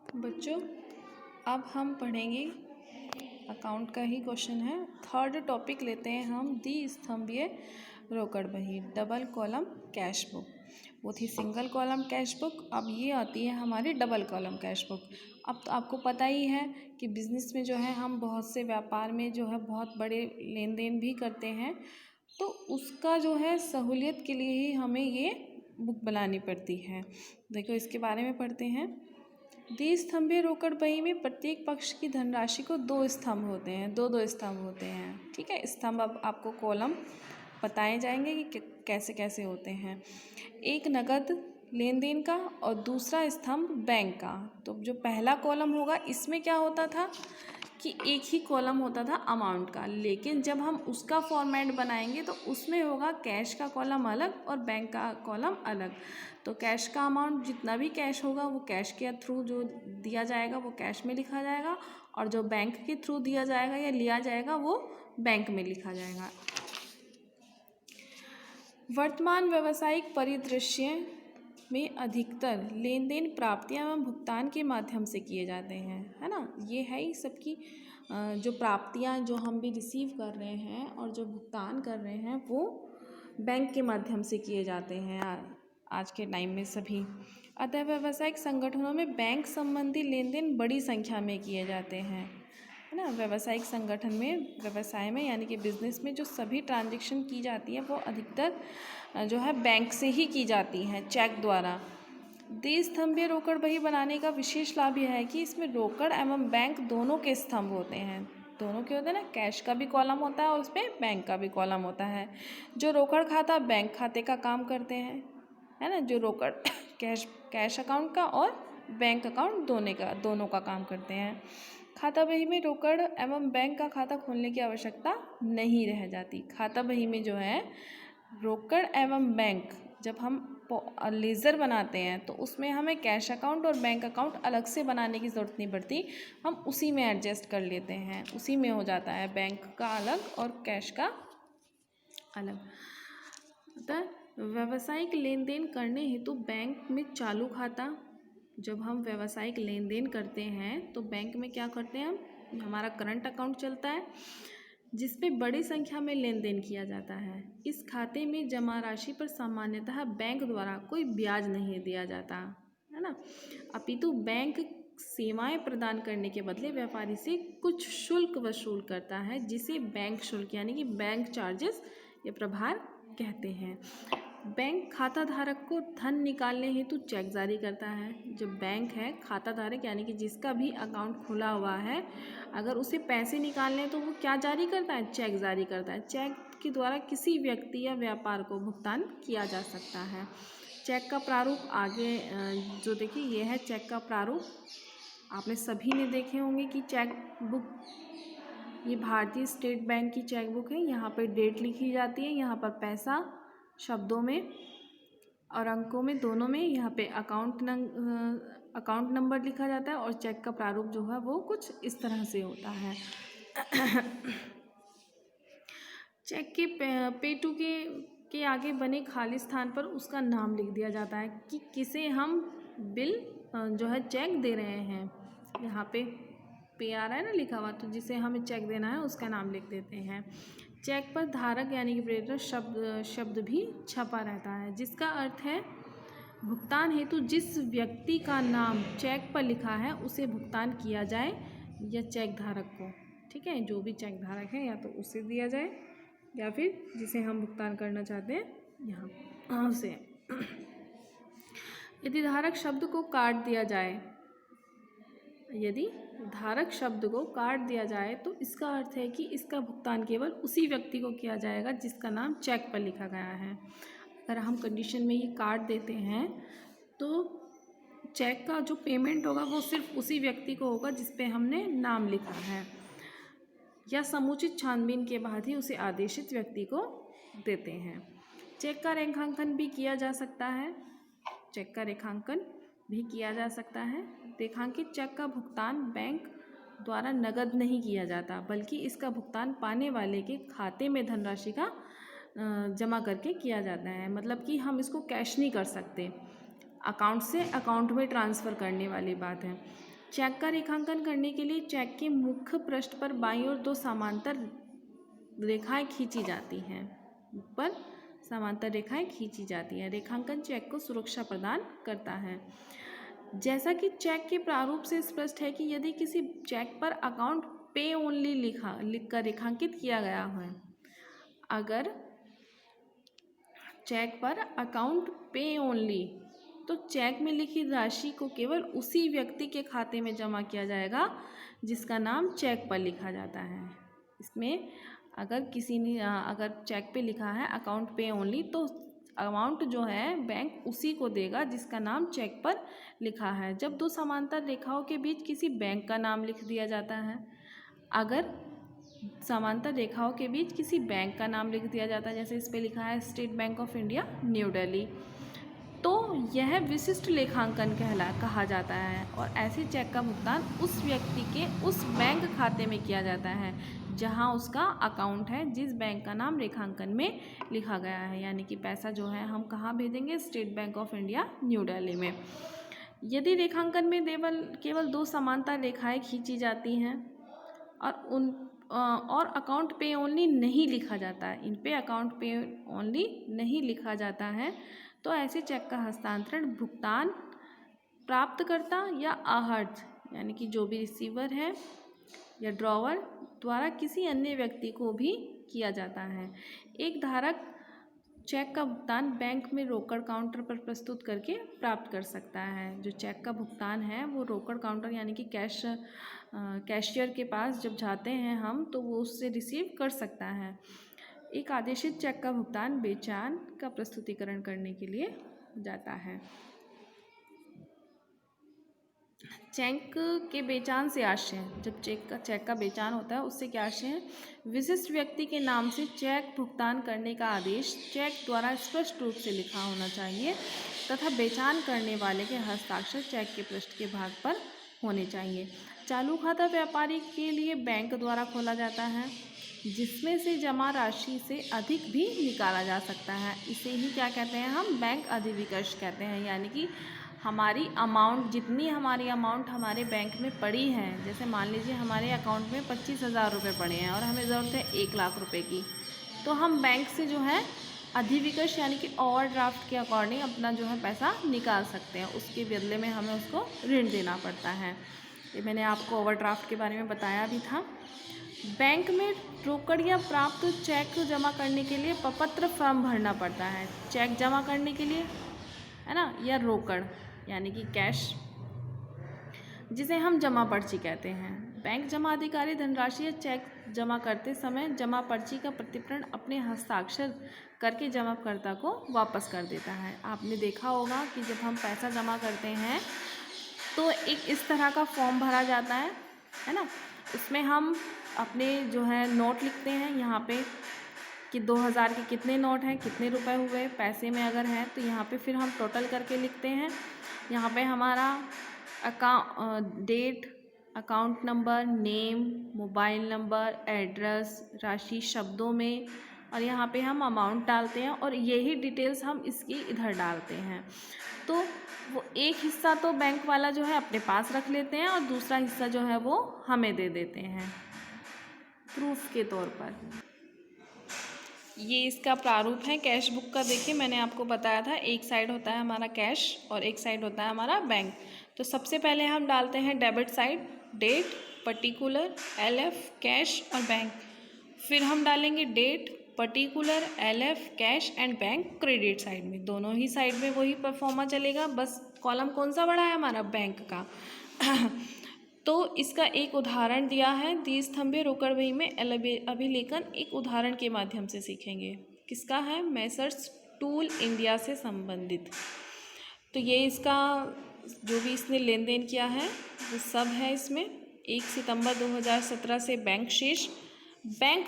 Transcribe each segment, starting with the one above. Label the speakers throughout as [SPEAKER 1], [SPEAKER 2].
[SPEAKER 1] बच्चों, अब हम पढ़ेंगे अकाउंट का ही क्वेश्चन है। थर्ड टॉपिक लेते हैं हम द्विस्तंभीय रोकड़ बही, डबल कॉलम कैश बुक। वो थी सिंगल कॉलम कैश बुक, अब ये आती है हमारी डबल कॉलम कैश बुक। अब तो आपको पता ही है कि बिज़नेस में जो है हम बहुत से व्यापार में जो है बहुत बड़े लेन देन भी करते हैं, तो उसका जो है सहूलियत के लिए ही हमें ये बुक बनानी पड़ती है। देखो इसके बारे में पढ़ते हैं। द्विस्तंभीय रोकड़ बही में प्रत्येक पक्ष की धनराशि को दो स्तंभ होते हैं, दो स्तंभ होते हैं। ठीक है, स्तंभ अब आपको कॉलम बताए जाएंगे कि कैसे कैसे होते हैं। एक नगद लेन देन का और दूसरा स्तंभ बैंक का। तो जो पहला कॉलम होगा इसमें क्या होता था कि एक ही कॉलम होता था अमाउंट का, लेकिन जब हम उसका फॉर्मेट बनाएंगे तो उसमें होगा कैश का कॉलम अलग और बैंक का कॉलम अलग। तो कैश का अमाउंट जितना भी कैश होगा वो कैश के थ्रू जो दिया जाएगा वो कैश में लिखा जाएगा, और जो बैंक के थ्रू दिया जाएगा या लिया जाएगा वो बैंक में लिखा जाएगा। वर्तमान व्यावसायिक परिदृश्य में अधिकतर लेन देन प्राप्तियां एवं भुगतान के माध्यम से किए जाते हैं, है ना। ये है ही सबकी जो प्राप्तियां जो हम भी रिसीव कर रहे हैं और जो भुगतान कर रहे हैं वो बैंक के माध्यम से किए जाते हैं आज के टाइम में सभी। अतः व्यावसायिक संगठनों में बैंक संबंधी लेन देन बड़ी संख्या में किए जाते हैं, है ना। व्यावसायिक संगठन में, व्यवसाय में यानी कि बिजनेस में जो सभी ट्रांजैक्शन की जाती है वो अधिकतर जो है बैंक से ही की जाती हैं, चेक द्वारा। द्विस्तंभीय रोकड़ बही बनाने का विशेष लाभ यह है कि इसमें रोकड़ एवं बैंक दोनों के स्तंभ होते हैं। दोनों के होते हैं ना, कैश का भी कॉलम होता है और उसमें बैंक का भी कॉलम होता है। जो रोकड़ खाता बैंक खाते का काम करते हैं, है ना। जो रोकड़ कैश अकाउंट का और बैंक अकाउंट दोनों का काम करते हैं। खाता बही में रोकड़ एवं बैंक का खाता खोलने की आवश्यकता नहीं रह जाती। खाता बही में जो है रोकड़ एवं बैंक, जब हम लेज़र बनाते हैं तो उसमें हमें कैश अकाउंट और बैंक अकाउंट अलग से बनाने की ज़रूरत नहीं पड़ती, हम उसी में एडजस्ट कर लेते हैं, उसी में हो जाता है, बैंक का अलग और कैश का अलग। तो व्यावसायिक लेन देन करने हेतु बैंक में चालू खाता, जब हम व्यावसायिक लेन देन करते हैं तो बैंक में क्या करते हैं हम, हमारा करंट अकाउंट चलता है जिसमें बड़ी संख्या में लेन देन किया जाता है। इस खाते में जमा राशि पर सामान्यतः बैंक द्वारा कोई ब्याज नहीं दिया जाता, है ना, अपितु बैंक सेवाएं प्रदान करने के बदले व्यापारी से कुछ शुल्क वसूल करता है, जिसे बैंक शुल्क यानी कि बैंक चार्जेस या प्रभार कहते हैं। बैंक खाता धारक को धन निकालने हेतु चेक जारी करता है। जब बैंक है खाता धारक यानी कि जिसका भी अकाउंट खुला हुआ है, अगर उसे पैसे निकालने हैं तो वो क्या जारी करता है, चेक जारी करता है। चेक के द्वारा किसी व्यक्ति या व्यापार को भुगतान किया जा सकता है। चेक का प्रारूप आगे जो देखिए ये है चेक का प्रारूप, आपने सभी ने देखे होंगे कि चेक बुक, ये भारतीय स्टेट बैंक की चेक बुक है। यहाँ पर डेट लिखी जाती है, यहाँ पर पैसा शब्दों में और अंकों में दोनों में, यहाँ पे अकाउंट नंबर लिखा जाता है और चेक का प्रारूप जो है वो कुछ इस तरह से होता है। चेक के पे टू के आगे बने खाली स्थान पर उसका नाम लिख दिया जाता है कि किसे हम बिल जो है चेक दे रहे हैं। यहाँ पे आ रहा है ना लिखा हुआ, तो जिसे हमें चेक देना है उसका नाम लिख देते हैं। चेक पर धारक यानी कि प्रेषक शब्द भी छपा रहता है, जिसका अर्थ है भुगतान हेतु जिस व्यक्ति का नाम चेक पर लिखा है उसे भुगतान किया जाए या चेक धारक को, ठीक है, जो भी चेक धारक है या तो उसे दिया जाए या फिर जिसे हम भुगतान करना चाहते हैं यहाँ से। यदि धारक शब्द को काट दिया जाए, यदि धारक शब्द को काट दिया जाए तो इसका अर्थ है कि इसका भुगतान केवल उसी व्यक्ति को किया जाएगा जिसका नाम चेक पर लिखा गया है। अगर हम कंडीशन में ये काट देते हैं तो चेक का जो पेमेंट होगा वो सिर्फ उसी व्यक्ति को होगा जिस पे हमने नाम लिखा है, या समुचित छानबीन के बाद ही उसे आदेशित व्यक्ति को देते हैं। चेक का रेखांकन भी किया जा सकता है, चेक का रेखांकन भी किया जा सकता है। रेखांकित चेक का भुगतान बैंक द्वारा नगद नहीं किया जाता, बल्कि इसका भुगतान पाने वाले के खाते में धनराशि का जमा करके किया जाता है। मतलब कि हम इसको कैश नहीं कर सकते, अकाउंट से अकाउंट में ट्रांसफ़र करने वाली बात है। चेक का रेखांकन करने के लिए चेक के मुख्य पृष्ठ पर बाईं ओर 2 समांतर रेखाएं खींची जाती हैं। ऊपर समांतर रेखाएं खींची जाती हैं। रेखांकन चेक को सुरक्षा प्रदान करता है। जैसा कि चेक के प्रारूप से स्पष्ट है कि यदि किसी चेक पर अकाउंट पे ओनली लिखकर रेखांकित किया गया है, अगर चेक पर अकाउंट पे ओनली, तो चेक में लिखी राशि को केवल उसी व्यक्ति के खाते में जमा किया जाएगा जिसका नाम चेक पर लिखा जाता है। इसमें अगर किसी ने अगर चेक पे लिखा है अकाउंट पे ओनली, तो अमाउंट जो है बैंक उसी को देगा जिसका नाम चेक पर लिखा है। जब 2 समांतर रेखाओं के बीच किसी बैंक का नाम लिख दिया जाता है, अगर समांतर रेखाओं के बीच किसी बैंक का नाम लिख दिया जाता है, जैसे इस पे लिखा है state bank of India new Delhi, तो यह विशिष्ट लेखांकन कहा जाता है और ऐसे चेक का भुगतान उस व्यक्ति के उस बैंक खाते में किया जाता है जहां उसका अकाउंट है, जिस बैंक का नाम रेखांकन में लिखा गया है। यानी कि पैसा जो है हम कहाँ भेजेंगे? State bank of India new Delhi में। यदि रेखांकन में केवल 2 समांतर रेखाएं खींची जाती हैं और अकाउंट पे ओनली नहीं लिखा जाता है, इन पे अकाउंट पे ओनली नहीं लिखा जाता है, तो ऐसे चेक का हस्तांतरण भुगतान प्राप्तकर्ता या आहर्त यानी कि जो भी रिसीवर है या ड्रॉवर द्वारा किसी अन्य व्यक्ति को भी किया जाता है। एक धारक चेक का भुगतान बैंक में रोकड़ काउंटर पर प्रस्तुत करके प्राप्त कर सकता है। जो चेक का भुगतान है वो रोकड़ काउंटर यानी कि कैशियर के पास जब जाते हैं हम, तो वो उससे रिसीव कर सकता है। एक आदेशित चेक का भुगतान बेचान का प्रस्तुतिकरण करने के लिए जाता है। चेक के बेचान से आशय, जब चेक का बेचान होता है उससे क्या आशय है? विशिष्ट व्यक्ति के नाम से चेक भुगतान करने का आदेश चेक द्वारा स्पष्ट रूप से लिखा होना चाहिए तथा बेचान करने वाले के हस्ताक्षर चेक के पृष्ठ के भाग पर होने चाहिए। चालू खाता व्यापारी के लिए बैंक द्वारा खोला जाता है, जिसमें से जमा राशि से अधिक भी निकाला जा सकता है। इसे ही क्या कहते हैं हम? बैंक अधिविकर्ष कहते हैं। यानी कि हमारी अमाउंट, जितनी हमारी अमाउंट हमारे बैंक में पड़ी है, जैसे मान लीजिए हमारे अकाउंट में 25,000 रुपये पड़े हैं और हमें ज़रूरत है 1 लाख रुपए की, तो हम बैंक से जो है अधिविकर्ष यानी कि ओवरड्राफ्ट के अकॉर्डिंग अपना जो है पैसा निकाल सकते हैं। उसके बदले में हमें उसको ऋण देना पड़ता है। ये मैंने आपको ओवरड्राफ्ट के बारे में बताया भी था। बैंक में रोकड़ या प्राप्त चेक जमा करने के लिए प्रपत्र फॉर्म भरना पड़ता है। चेक जमा करने के लिए, है ना, या रोकड़ यानी कि कैश, जिसे हम जमा पर्ची कहते हैं। बैंक जमा अधिकारी धनराशि या चेक जमा करते समय जमा पर्ची का प्रतिप्रण अपने हस्ताक्षर करके जमाकर्ता को वापस कर देता है। आपने देखा होगा कि जब हम पैसा जमा करते हैं तो एक इस तरह का फॉर्म भरा जाता है ना। उसमें हम अपने जो है नोट लिखते हैं यहाँ पे कि 2000 के कितने नोट हैं, कितने रुपए हुए, पैसे में अगर हैं तो यहाँ पे फिर हम टोटल करके लिखते हैं। यहाँ पे हमारा date, account number, name, mobile number, address, राशि शब्दों में, और यहाँ पे हम अमाउंट डालते हैं और यही डिटेल्स हम इसकी इधर डालते हैं। तो वो एक हिस्सा तो बैंक वाला जो है अपने पास रख लेते हैं और दूसरा हिस्सा जो है वो हमें दे देते हैं प्रूफ के तौर पर। ये इसका प्रारूप है कैश बुक का। देखिए मैंने आपको बताया था, एक साइड होता है हमारा कैश और एक साइड होता है हमारा बैंक। तो सबसे पहले हम डालते हैं debit side, date, particular, LF, cash और बैंक। फिर हम डालेंगे date, particular, LF, cash and bank credit side में। दोनों ही साइड में वही परफॉर्मा चलेगा, बस कॉलम कौन सा बड़ा है हमारा? बैंक का। तो इसका एक उदाहरण दिया है, द्विस्तंभीय रोकड़ बही में अभिलेखन एक उदाहरण के माध्यम से सीखेंगे। किसका है? मैसर्स टूल इंडिया से संबंधित। तो ये इसका जो भी इसने लेन देन किया है वो सब है इसमें। 1 सितंबर 2017 से बैंक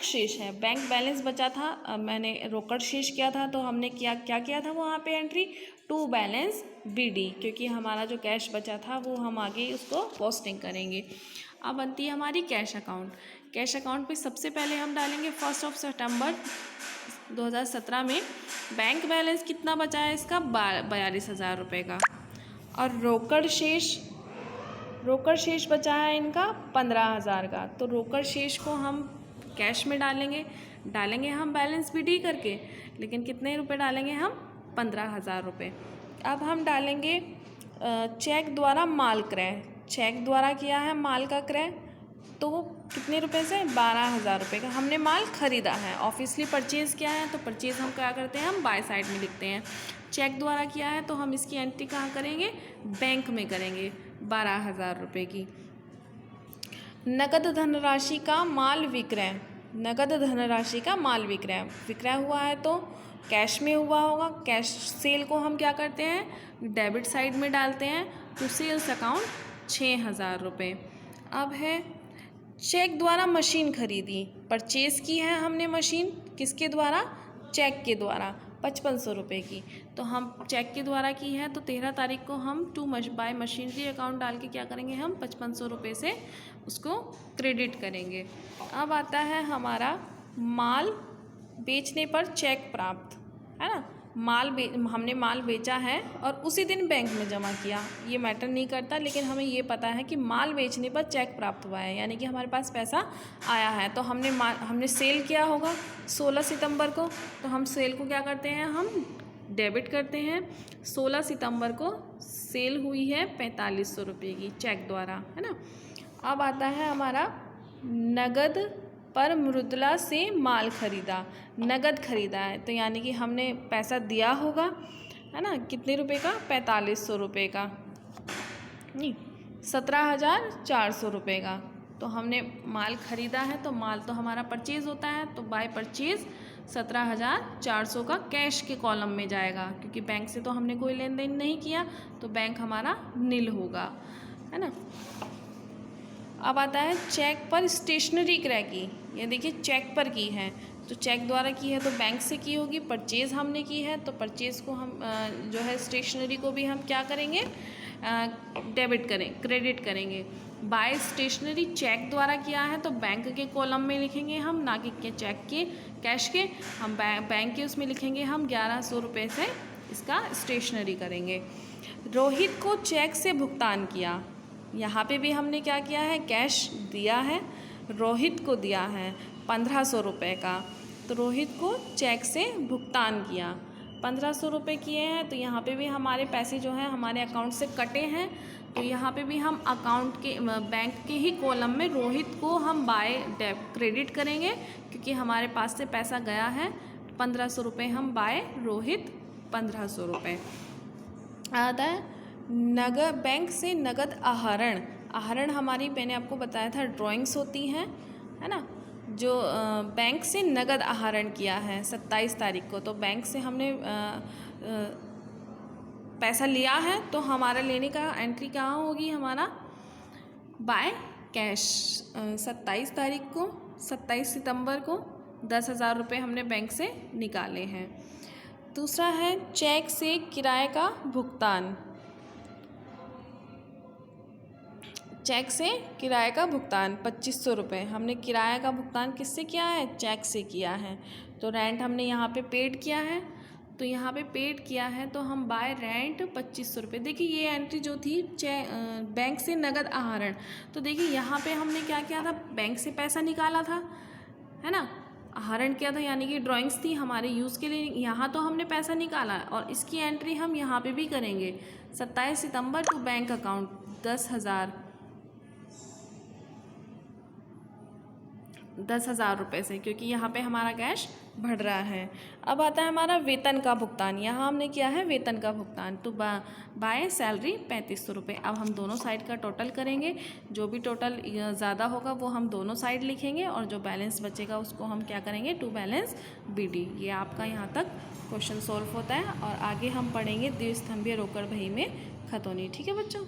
[SPEAKER 1] शेष है, बैंक बैलेंस बचा था, मैंने रोकड़ शेष किया था तो हमने क्या किया था वहाँ पे एंट्री टू बैलेंस BD, क्योंकि हमारा जो कैश बचा था वो हम आगे उसको पोस्टिंग करेंगे। अब बनती है हमारी कैश अकाउंट। कैश अकाउंट पे सबसे पहले हम डालेंगे 1 सितंबर 2017 में बैंक बैलेंस कितना बचा है इसका? 42,000 रुपये का। और रोकड़ शेष रोकड़ शेष बचा है इनका 15,000 का। तो रोकड़ शेष को हम कैश में डालेंगे हम बैलेंस BD करके, लेकिन कितने रुपए डालेंगे हम? 15,000 रुपये। अब हम डालेंगे चेक द्वारा माल क्रय। चेक द्वारा किया है माल का क्रय, तो कितने रुपए से? 12,000 रुपये का हमने माल खरीदा है। ऑफिसली परचेज़ किया है, तो परचेज़ हम क्या करते हैं? हम बाय साइड में लिखते हैं। चेक द्वारा किया है तो हम इसकी एंट्री कहाँ करेंगे? बैंक में करेंगे 12,000 रुपये की। नगद धनराशि का माल विक्रय। नगद धनराशि का माल विक्रय हुआ है तो कैश में हुआ होगा। कैश सेल को हम क्या करते हैं? डेबिट साइड में डालते हैं। टू सेल्स अकाउंट 6,000 रुपये। अब है चेक द्वारा मशीन खरीदी। परचेज़ की है हमने मशीन, किसके द्वारा? चेक के द्वारा, 5500 रुपये की। तो हम चेक के द्वारा की है तो 13 तारीख को हम बाय मशीनरी अकाउंट डाल के क्या करेंगे? हम 5500 रुपये से उसको क्रेडिट करेंगे। अब आता है हमारा माल बेचने पर चेक प्राप्त, है ना। हमने माल बेचा है और उसी दिन बैंक में जमा किया, ये मैटर नहीं करता, लेकिन हमें ये पता है कि माल बेचने पर चेक प्राप्त हुआ है, यानी कि हमारे पास पैसा आया है। तो हमने सेल किया होगा 16 सितंबर को, तो हम सेल को क्या करते हैं? हम डेबिट करते हैं। 16 सितंबर को सेल हुई है 4500 रुपये की चेक द्वारा, है ना। अब आता है हमारा नगद पर मृदुला से माल खरीदा। नगद खरीदा है तो यानी कि हमने पैसा दिया होगा, है ना। कितने रुपए का? 4500 रुपये का, नहीं 17,400 रुपये का। तो हमने माल खरीदा है तो माल तो हमारा परचेज़ होता है, तो बाय परचेज़ 17,400 का कैश के कॉलम में जाएगा, क्योंकि बैंक से तो हमने कोई लेन देन नहीं किया, तो बैंक हमारा नील होगा, है ना। अब आता है चेक पर स्टेशनरी क्रय की। ये देखिए चेक पर की है, तो चेक द्वारा की है तो बैंक से की होगी। परचेज़ हमने की है तो परचेज़ को हम जो है स्टेशनरी को भी हम क्या करेंगे? क्रेडिट करेंगे। बाय स्टेशनरी चेक द्वारा किया है तो बैंक के कॉलम में लिखेंगे हम, ना कि चेक के कैश के। हम बैंक के उसमें लिखेंगे हम 1100 रुपये से इसका स्टेशनरी करेंगे। रोहित को चेक से भुगतान किया। यहाँ पे भी हमने क्या किया है? कैश दिया है, रोहित को दिया है 1500 रुपये का, तो रोहित को चेक से भुगतान किया। 1500 रुपये किए हैं तो यहाँ पे भी हमारे पैसे जो हैं हमारे अकाउंट से कटे हैं, तो यहाँ पे भी हम अकाउंट के बैंक के ही कॉलम में रोहित को हम क्रेडिट करेंगे, क्योंकि हमारे पास से पैसा गया है 1500 रुपये। हम बाय रोहित 1500 रुपये। आता है बैंक से नगद आहरण हमारी, मैंने आपको बताया था ड्राइंग्स होती हैं, है ना। जो बैंक से नगद आहरण किया है 27 तारीख को, तो बैंक से हमने पैसा लिया है तो हमारा लेने का एंट्री कहाँ होगी? हमारा बाय कैश। 27 तारीख को 27 सितंबर को 10,000 रुपये हमने बैंक से निकाले हैं। दूसरा है चेक से किराए का भुगतान। चेक से किराए का भुगतान 2500 रुपये। हमने किराए का भुगतान किससे किया है? चेक से किया है। तो रेंट हमने यहाँ पे पेड किया है, तो यहाँ पे पेड किया है तो हम बाय रेंट 2500 रुपये। देखिए ये एंट्री जो थी बैंक से नगद आहरण, तो देखिए यहाँ पे हमने क्या किया था? बैंक से पैसा निकाला था, है ना। आहरण किया था यानी कि ड्राइंग्स थी हमारे यूज़ के लिए। यहाँ तो हमने पैसा निकाला और इसकी एंट्री हम यहाँ पे भी करेंगे। 27 सितंबर टू बैंक अकाउंट 10,000 रुपये से, क्योंकि यहाँ पे हमारा कैश बढ़ रहा है। अब आता है हमारा वेतन का भुगतान। यहाँ हमने किया है वेतन का भुगतान, तो बाय सैलरी 3500 रुपये। अब हम दोनों साइड का टोटल करेंगे, जो भी टोटल ज़्यादा होगा वो हम दोनों साइड लिखेंगे, और जो बैलेंस बचेगा उसको हम क्या करेंगे? To balance BD। ये आपका यहाँ तक क्वेश्चन सॉल्व होता है, और आगे हम पढ़ेंगे द्विस्तंभीय रोकड़ बही में खतौनी। ठीक है बच्चों।